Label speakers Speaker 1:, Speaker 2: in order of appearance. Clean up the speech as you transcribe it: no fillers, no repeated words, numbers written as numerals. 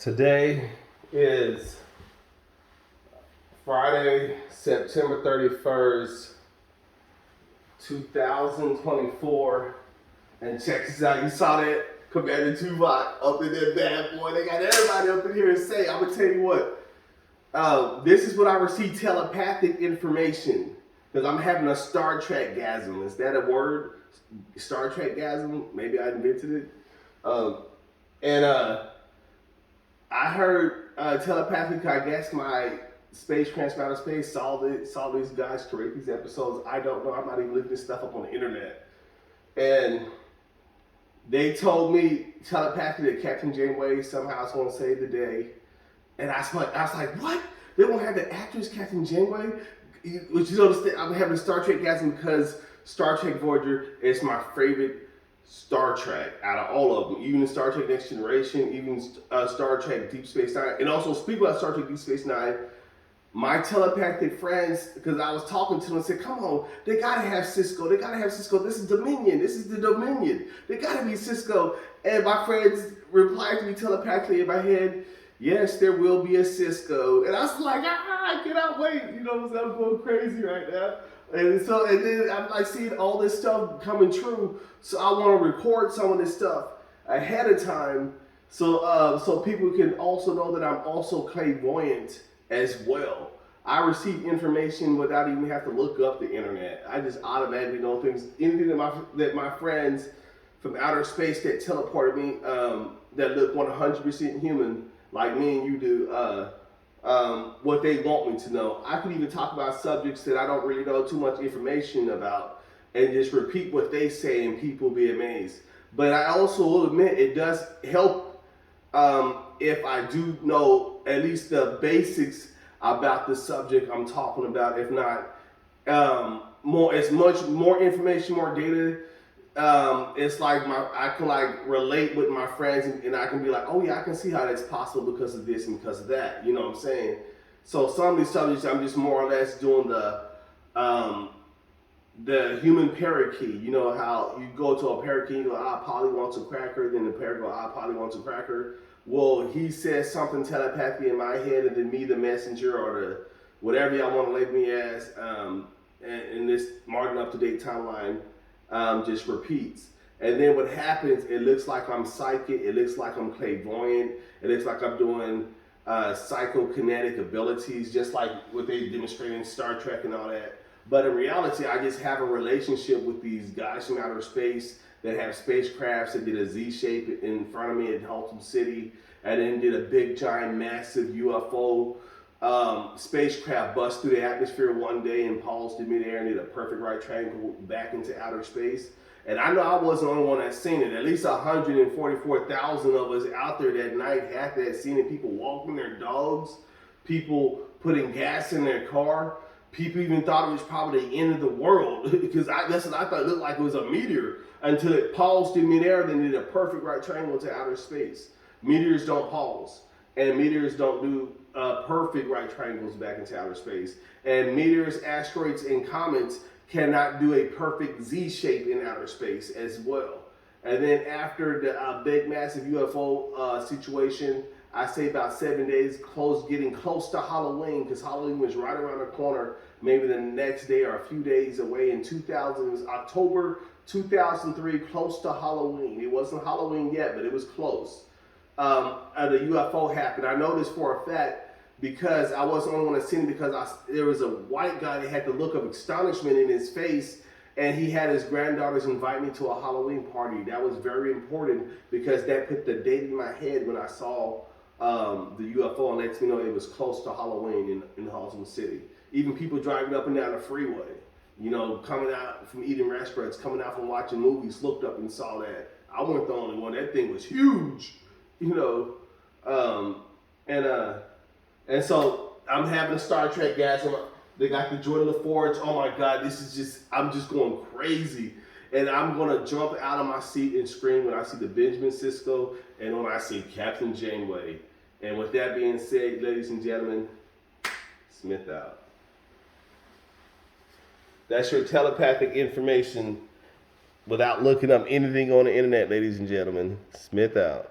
Speaker 1: Today is Friday, September 31st, 2024. And check this out. You saw that Commander Tuvok up in that bad boy. They got everybody up in here and say, I'm going to tell you what. This is what I receive telepathic information. Because I'm having a Star Trek gasm. Is that a word? Star Trek gasm? Maybe I invented it. I heard telepathically, I guess my spacecraft from outer space saw these guys create these episodes. I don't know. I'm not even looking this stuff up on the internet. And they told me telepathically that Captain Janeway somehow is going to save the day. And I was like, what? They won't have the actress Captain Janeway? Which you understand, I'm having a Star Trek gasm because Star Trek Voyager is my favorite Star Trek out of all of them. Even Star Trek Next Generation, even Star Trek Deep Space Nine. And also, speaking about Star Trek Deep Space Nine, my telepathic friends, because I was talking to them and said, come on, they gotta have Cisco. They gotta have Cisco. This is Dominion. This is the Dominion. They gotta be Cisco. And my friends replied to me telepathically in my head, yes, there will be a Cisco. And I was like, I cannot wait. You know, I'm going crazy right now. And then I'm like seeing all this stuff coming true. So I want to record some of this stuff ahead of time so people can also know that I'm also clairvoyant as well. I receive information without even have to look up the internet. I just automatically know things. Anything that my friends from outer space that teleported me that look 100% human, like me and you do, what they want me to know. I could even talk about subjects that I don't really know too much information about and just repeat what they say and people be amazed. But I also will admit it does help if I do know at least the basics about the subject I'm talking about. If not, as much more information, more data. It's like I can like relate with my friends and I can be like, oh yeah, I can see how that's possible because of this and because of that. You know what I'm saying? So some of these subjects I'm just more or less doing the human parakeet. You know how you go to a parakeet, you go, Polly wants a cracker, then the parrot go, Polly wants a cracker. Well, he says something telepathically in my head, and then me, the messenger, or the whatever y'all want to label me as, in this modern up-to-date timeline, just repeats. And then what happens, it looks like I'm psychic, it looks like I'm clairvoyant, it looks like I'm doing psychokinetic abilities, just like what they demonstrate in Star Trek and all that. But in reality, I just have a relationship with these guys from outer space that have spacecrafts that did a Z shape in front of me at Haltom City, and then did a big, giant, massive UFO spacecraft bust through the atmosphere one day and paused me there and did a perfect right triangle back into outer space. And I know I wasn't the only one that seen it. At least 144,000 of us out there that night had that seen it. People walking their dogs, people putting gas in their car. People even thought it was probably the end of the world because that's what I thought. It looked like it was a meteor until it paused in midair, then did a perfect right triangle to outer space. Meteors don't pause, and meteors don't do perfect right triangles back into outer space. And meteors, asteroids, and comets cannot do a perfect Z shape in outer space as well. And then after the big, massive UFO situation, I say about 7 days, getting close to Halloween, because Halloween was right around the corner, maybe the next day or a few days away in October 2003, close to Halloween. It wasn't Halloween yet, but it was close. The UFO happened. I know this for a fact because I wasn't the only one that seen it, because there was a white guy that had the look of astonishment in his face, and he had his granddaughters invite me to a Halloween party. That was very important because that put the date in my head when I saw the UFO, and lets me know it was close to Halloween in Haltom City. Even people driving up and down the freeway, you know, coming out from eating restaurants, coming out from watching movies, looked up and saw that. I wasn't the only one. That thing was huge, you know. And so I'm having a Star Trek gasm. They got the Jordan LaForge. Oh my God, I'm just going crazy. And I'm gonna jump out of my seat and scream when I see the Benjamin Cisco and when I see Captain Janeway. And with that being said, ladies and gentlemen, Smith out. That's your telepathic information without looking up anything on the internet, ladies and gentlemen. Smith out.